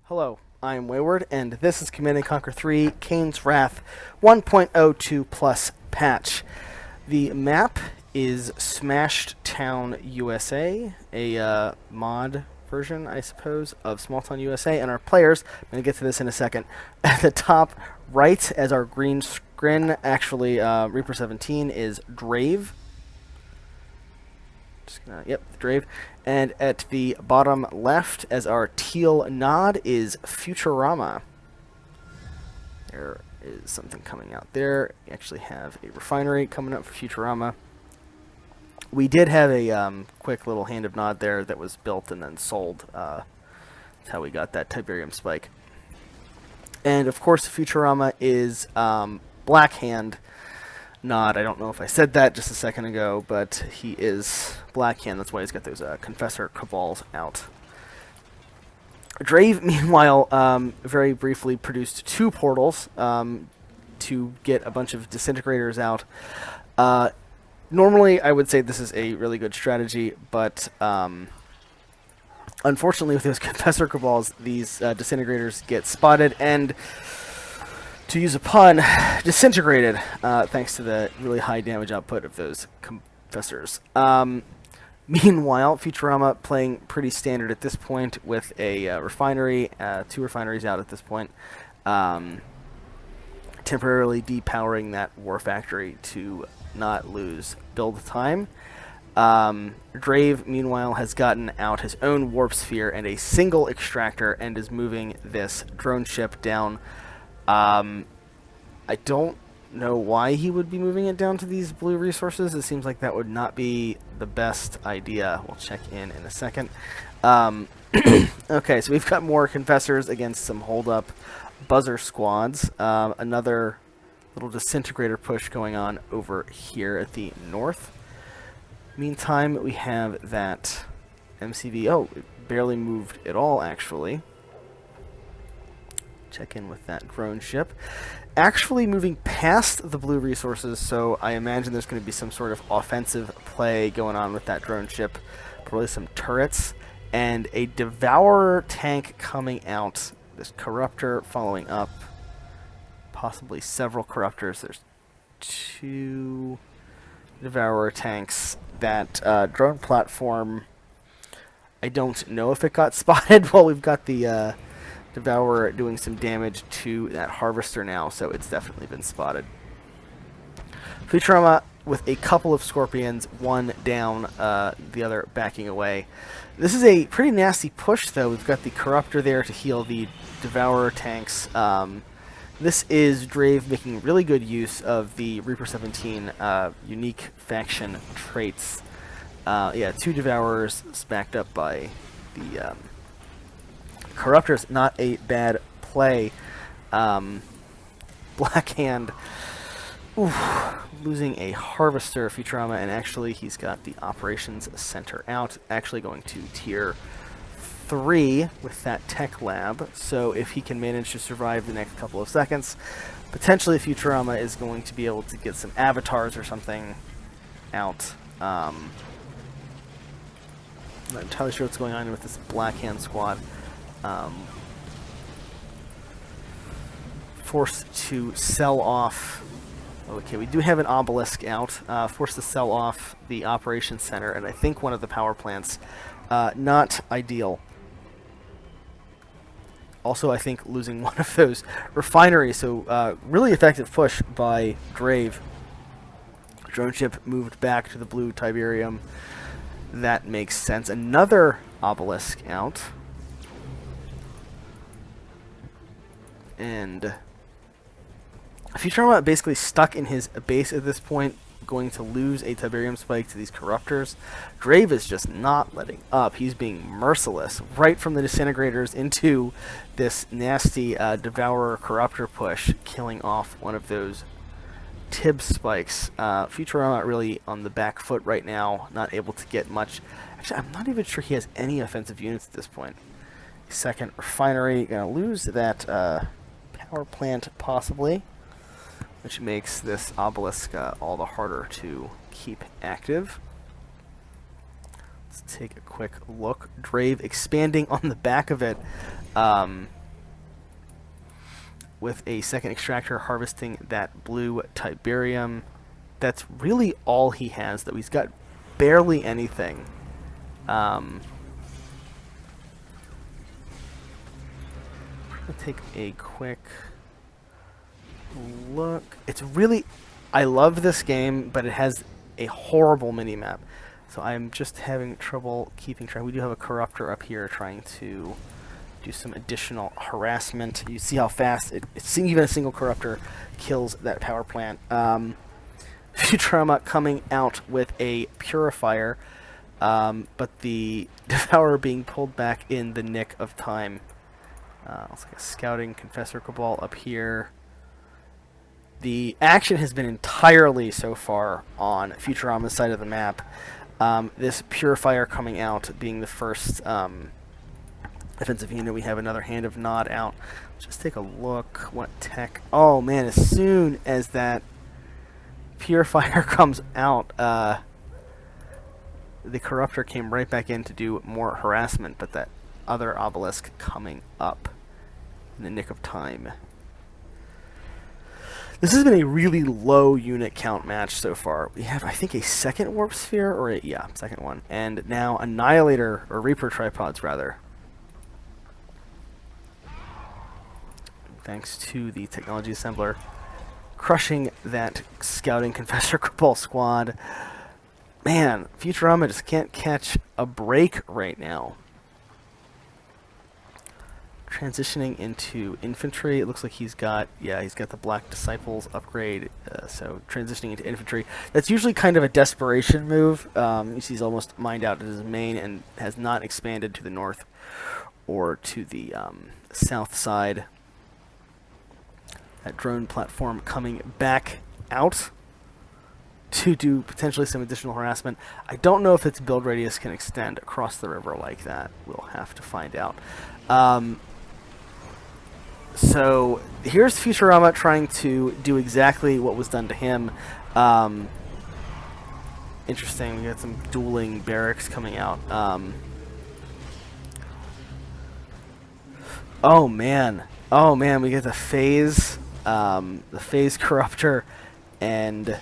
Hello, I'm Wayward, and this is Command & Conquer 3 Kane's Wrath 1.02 Plus patch. The map is Smashed Town USA, a mod version, I suppose, of Small Town USA, and our players, I'm going to get to this in a second, at the top right as our green Scrin, actually Reaper 17, is Drayv. Yep, Drayv. And at the bottom left, as our teal nod, is Futurama. There is something coming out there. We actually have a refinery coming up for Futurama. We did have a quick little hand of nod there that was built and then sold. That's how we got that Tiberium spike. And of course, Futurama is Black Hand Nod. I don't know if I said that just a second ago, but he is Black Hand. That's why he's got those Confessor Cabals out. Drayv, meanwhile, very briefly produced two portals to get a bunch of disintegrators out. Normally, I would say this is a really good strategy, but unfortunately, with those Confessor Cabals, these disintegrators get spotted and, to use a pun, disintegrated, thanks to the really high damage output of those Confessors. Meanwhile, Futurama playing pretty standard at this point with a refinery, two refineries out at this point, temporarily depowering that war factory to not lose build time. Drayv, meanwhile, has gotten out his own warp sphere and a single extractor and is moving this drone ship down. I don't know why he would be moving it down to these blue resources. It seems like that would not be the best idea. We'll check in a second. Okay, so we've got more Confessors against some hold-up buzzer squads. Another little disintegrator push going on over here at the north. Meantime, we have that MCV. Oh, it barely moved at all, actually. Check in with that drone ship. Actually moving past the blue resources, so I imagine there's going to be some sort of offensive play going on with that drone ship. Probably some turrets. And a Devourer tank coming out. This Corruptor following up. Possibly several Corruptors. There's two Devourer tanks. That drone platform, I don't know if it got spotted. Well, we've got the Devourer doing some damage to that Harvester now, so it's definitely been spotted. Futurama with a couple of Scorpions, one down, the other backing away. This is a pretty nasty push, though. We've got the Corruptor there to heal the Devourer tanks. This is Drayv making really good use of the Reaper 17 unique faction traits. Yeah, two Devourers backed up by the Corruptors. Not a bad play. Black Hand losing a Harvester, Futurama, and actually he's got the Operations Center out. Actually going to Tier 3 with that tech lab, so if he can manage to survive the next couple of seconds, potentially Futurama is going to be able to get some avatars or something out. I'm not entirely sure what's going on with this Black Hand squad. Forced to sell off. Okay, we do have an obelisk out. Forced to sell off the operations center and I think one of the power plants. Not ideal. Also, I think losing one of those refineries. So really effective push by Drayv. Drone ship moved back to the blue Tiberium. That makes sense. Another obelisk out. And Futurama basically stuck in his base at this point, going to lose a Tiberium spike to these Corruptors. Drayv is just not letting up. He's being merciless right from the disintegrators into this nasty Devourer Corruptor push, killing off one of those Tib spikes. Futurama really on the back foot right now, not able to get much. Actually, I'm not even sure he has any offensive units at this point. Second refinery, gonna lose that power plant possibly, which makes this obelisk all the harder to keep active. Let's take a quick look. Drayv expanding on the back of it. with a second extractor harvesting that blue Tiberium. That's really all he has, though. He's got barely anything. I'll take a quick look. It's really... I love this game, but it has a horrible minimap. So I'm just having trouble keeping track. We do have a Corruptor up here trying to do some additional harassment. You see how fast even a single Corruptor kills that power plant. Futurama coming out with a Purifier, but the Devourer being pulled back in the nick of time. Looks like a Scouting Confessor Cabal up here. The action has been entirely so far on Futurama's side of the map. This Purifier coming out being the first offensive unit. We have another Hand of Nod out. Let's just take a look. What tech? Oh man, as soon as that Purifier comes out, the Corruptor came right back in to do more harassment, but that other Obelisk coming up in the nick of time. This has been a really low unit count match so far. We have, I think, a second Warp Sphere, or second one, and now Annihilator, or Reaper Tripods, rather. Thanks to the Technology Assembler crushing that Scouting Confessor Cabal squad. Man, Futurama just can't catch a break right now. Transitioning into infantry, it looks like he's got the Black Disciples upgrade, so transitioning into infantry. That's usually kind of a desperation move. You see he's almost mined out at his main and has not expanded to the north or to the south side. That drone platform coming back out to do potentially some additional harassment. I don't know if its build radius can extend across the river like that. We'll have to find out. So here's Futurama trying to do exactly what was done to him. Interesting, we got some dueling barracks coming out. Oh man, we get the Phase Corruptor and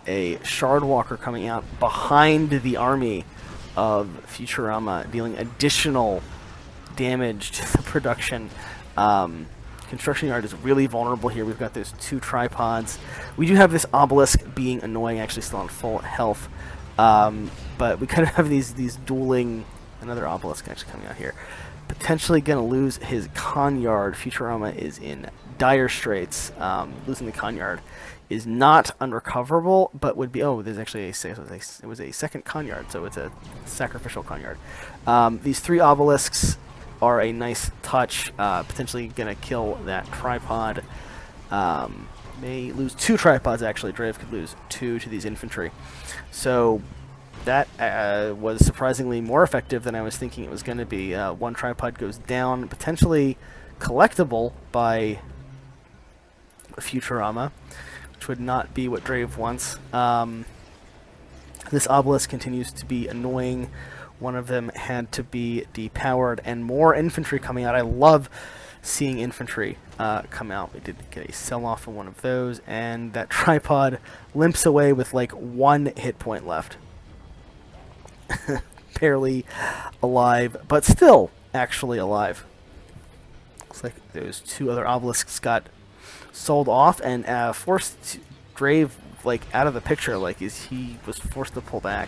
a Shardwalker coming out behind the army of Futurama, dealing additional damage to the production. Construction yard is really vulnerable here. We've got those two tripods. We do have this Obelisk being annoying, actually still on full health. But we kind of have these dueling... Another Obelisk actually coming out here. Potentially going to lose his con yard. Futurama is in dire straits. Losing the con yard is not unrecoverable, but would be... Oh, there's actually it was a second con yard, so it's a sacrificial con yard. These three Obelisks are a nice touch, potentially going to kill that tripod. May lose two tripods, actually. Drayv could lose two to these infantry. So that was surprisingly more effective than I was thinking it was going to be. One tripod goes down, potentially collectible by Futurama, which would not be what Drayv wants. This Obelisk continues to be annoying. One of them had to be depowered, and more infantry coming out. I love seeing infantry come out. We did get a sell-off on one of those, and that tripod limps away with like 1 hit point left. Barely alive, but still actually alive. Looks like those two other Obelisks got sold off and forced Drayv like out of the picture. Like he was forced to pull back.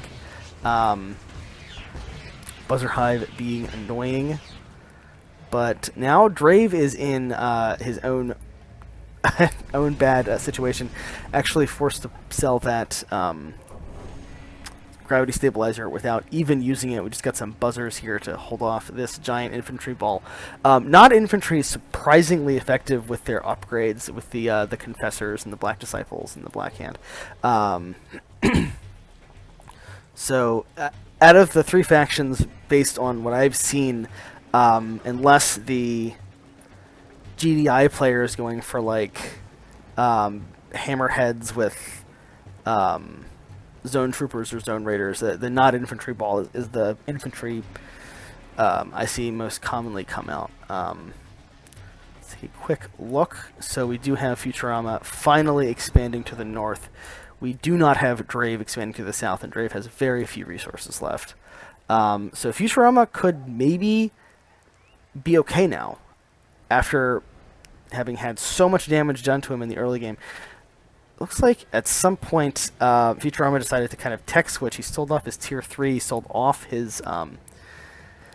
Buzzer Hive being annoying, but now Drayv is in his own bad situation. Actually forced to sell that gravity stabilizer without even using it. We just got some buzzers here to hold off this giant infantry ball. Not infantry is surprisingly effective with their upgrades, with the Confessors and the Black Disciples and the Black Hand. So out of the three factions, based on what I've seen, unless the GDI player is going for like hammerheads with zone troopers or zone raiders, the not infantry ball is the infantry I see most commonly come out. Let's take a quick look. So we do have Futurama finally expanding to the north. We do not have Drayv expanding to the south, and Drayv has very few resources left. So Futurama could maybe be okay now, after having had so much damage done to him in the early game. Looks like at some point Futurama decided to kind of tech switch. He sold off his tier 3, he sold off his...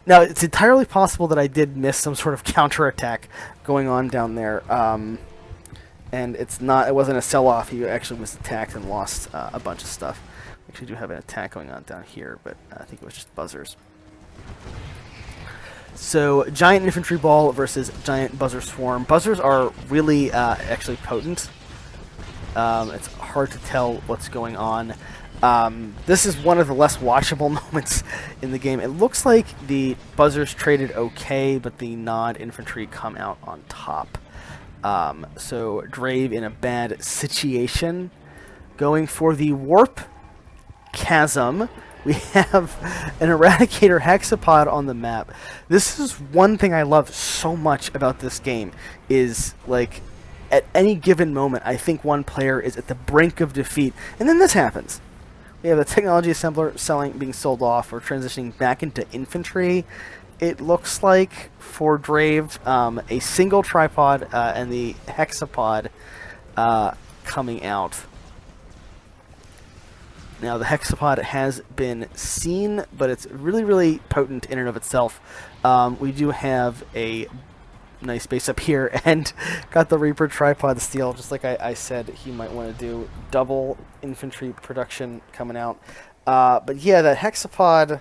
Now, it's entirely possible that I did miss some sort of counterattack going on down there. And it wasn't a sell-off. He actually was attacked and lost a bunch of stuff. We actually do have an attack going on down here, but I think it was just buzzers. So, giant infantry ball versus giant buzzer swarm. Buzzers are really actually potent. It's hard to tell what's going on. This is one of the less watchable moments in the game. It looks like the buzzers traded okay, but the non-infantry come out on top. So Drayv in a bad situation. Going for the warp chasm. We have an Eradicator hexapod on the map. This is one thing I love so much about this game, is like at any given moment I think one player is at the brink of defeat, and then this happens. We have the technology assembler being sold off or transitioning back into infantry. It looks like for Drayv, a single tripod and the hexapod coming out. Now the hexapod has been seen, but it's really, really potent in and of itself. We do have a nice base up here, and got the Reaper tripod steel, just like I said he might want to do. Double infantry production coming out. But yeah, that hexapod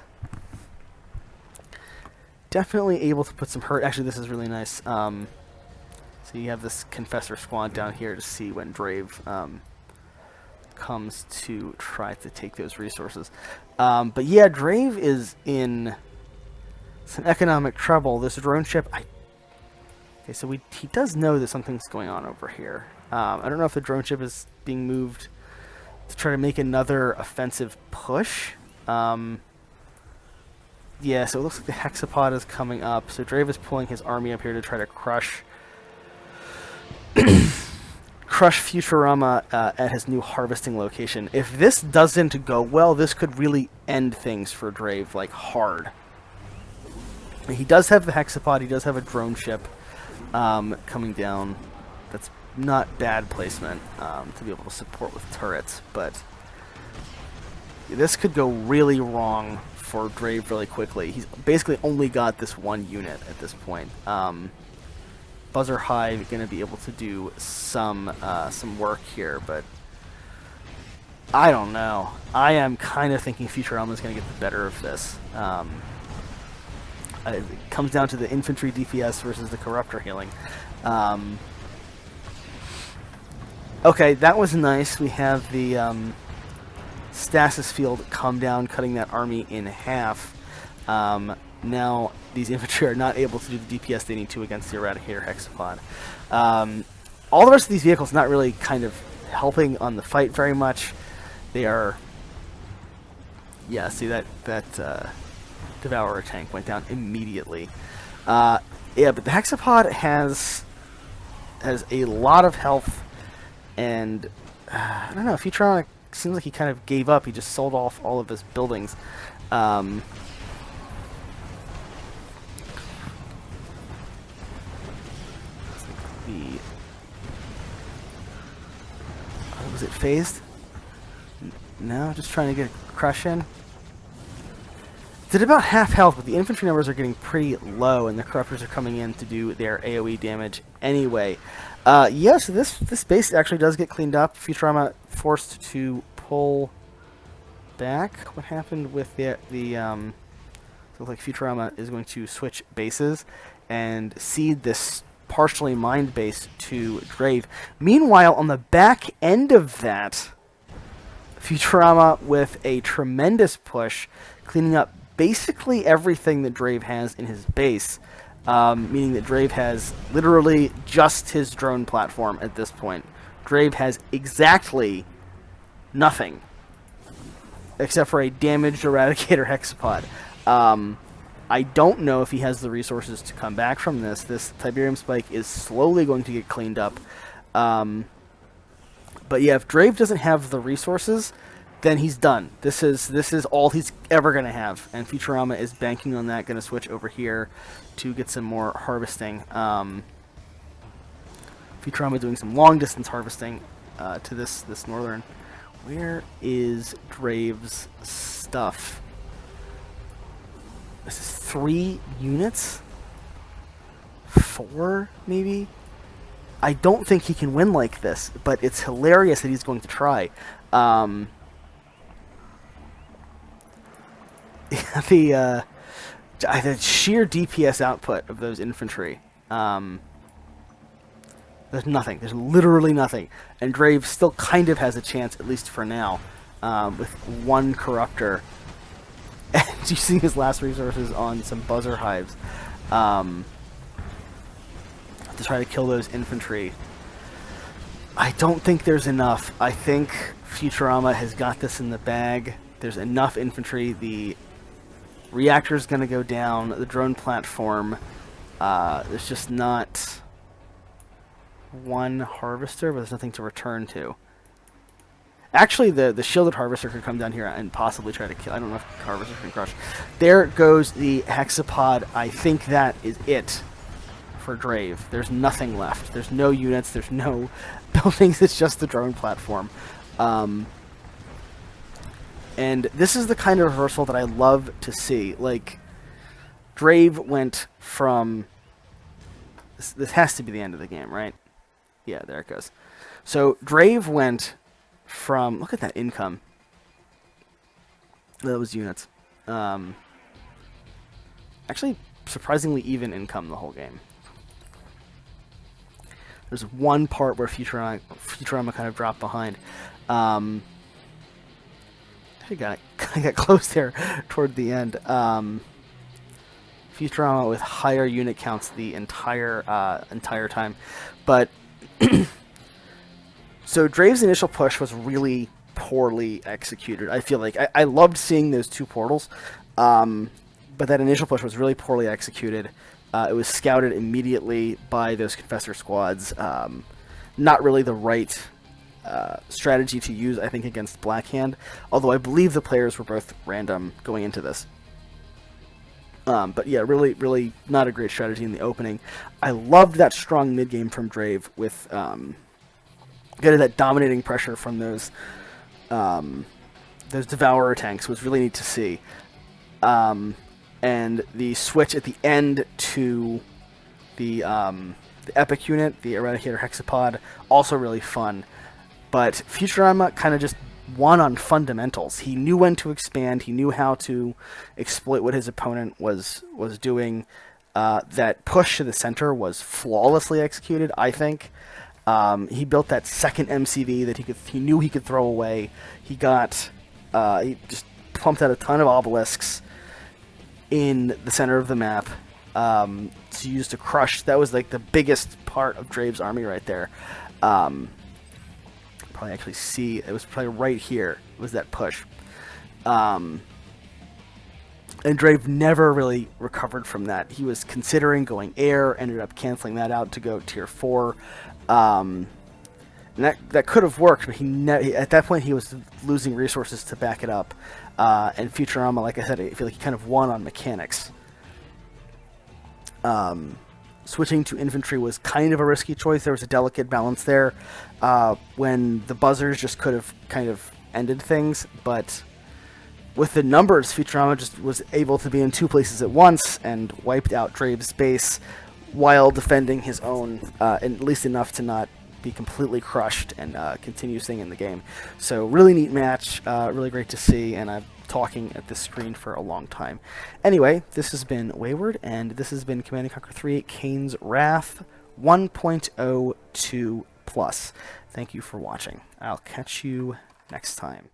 definitely able to put some hurt. Actually, this is really nice. So you have this Confessor squad down here to see when Drayv comes to try to take those resources. But yeah, Drayv is in some economic trouble. This drone ship, okay, so he does know that something's going on over here. I don't know if the drone ship is being moved to try to make another offensive push. Yeah, so it looks like the hexapod is coming up. So Drayv is pulling his army up here to try to crush Futurama at his new harvesting location. If this doesn't go well, this could really end things for Drayv, like, hard. He does have the hexapod, he does have a drone ship coming down. That's not bad placement to be able to support with turrets, but this could go really wrong for Drayv really quickly. He's basically only got this one unit at this point. Buzzer Hive going to be able to do some work here, but I don't know. I am kind of thinking Futurama is going to get the better of this. It comes down to the infantry DPS versus the corruptor healing. Okay, that was nice. We have the stasis field come down, cutting that army in half. Now these infantry are not able to do the DPS they need to against the Eradicator hexapod. All the rest of these vehicles not really kind of helping on the fight very much. They are... Yeah, see that Devourer tank went down immediately. Yeah, but the hexapod has a lot of health, and I don't know, Futurama seems like he kind of gave up. He just sold off all of his buildings. Was it phased? No, just trying to get a crush in. Did about half health, but the infantry numbers are getting pretty low, and the corruptors are coming in to do their AoE damage anyway. Yeah, so this base actually does get cleaned up. Futurama forced to pull back. What happened with the so like Futurama is going to switch bases and cede this partially mined base to Drayv. Meanwhile, on the back end of that, Futurama with a tremendous push, cleaning up basically everything that Drayv has in his base, meaning that Drayv has literally just his drone platform at this point. Drayv has exactly nothing except for a damaged Eradicator hexapod. I don't know if he has the resources to come back from this. This Tiberium Spike is slowly going to get cleaned up. But yeah, if Drayv doesn't have the resources, then he's done. This is all he's ever going to have. And Futurama is banking on that, going to switch over here to get some more harvesting. Futurama doing some long-distance harvesting to this northern. Where is Drayv's stuff? This is 3 units? 4, maybe? I don't think he can win like this, but it's hilarious that he's going to try. The sheer DPS output of those infantry. There's nothing. There's literally nothing. And Drayv still kind of has a chance, at least for now, with 1 Corruptor. And using his last resources on some Buzzer Hives to try to kill those infantry. I don't think there's enough. I think Futurama has got this in the bag. There's enough infantry. The reactor's going to go down. The drone platform. There's just not 1 harvester, but there's nothing to return to. Actually, the shielded harvester could come down here and possibly try to kill. I don't know if harvester can crush. There goes the hexapod. I think that is it for Drayv. There's nothing left. There's no units. There's no buildings. It's just the drone platform. And this is the kind of reversal that I love to see. Like, Drayv went from... This has to be the end of the game, right? Yeah, there it goes. So Drayv went from... Look at that income. That was units. Actually, surprisingly even income the whole game. There's one part where Futurama kind of dropped behind. I got close there toward the end. Futurama with higher unit counts the entire time, but so Drayv's initial push was really poorly executed. I feel like I loved seeing those 2 portals, but that initial push was really poorly executed. It was scouted immediately by those Confessor squads. Not really the right strategy to use, I think, against Blackhand, although I believe the players were both random going into this. But yeah, really not a great strategy in the opening. I loved that strong mid-game from Drayv with getting that dominating pressure from those Devourer tanks was really neat to see. And the switch at the end to the Epic unit, the Eradicator Hexapod, also really fun. But Futurama kind of just won on fundamentals. He knew when to expand. He knew how to exploit what his opponent was doing. That push to the center was flawlessly executed, I think. He built that second MCV that he knew he could throw away. He just pumped out a ton of obelisks in the center of the map to use to crush. That was like the biggest part of Drayv's army right there. Probably actually see it was probably right here was that push. And Drayv never really recovered from that. He was considering going air, ended up canceling that out to go tier 4. And that could have worked, but at that point he was losing resources to back it up. And Futurama, like I said, I feel like he kind of won on mechanics. Switching to infantry was kind of a risky choice. There was a delicate balance there when the buzzers just could have kind of ended things, but with the numbers, Futurama just was able to be in 2 places at once and wiped out Drayv's base while defending his own, at least enough to not be completely crushed and continue staying in the game. So really neat match, really great to see, and I'm talking at this screen for a long time. Anyway, this has been Wayward, and this has been Command & Conquer 3 Kane's Wrath 1.02+. Thank you for watching. I'll catch you next time.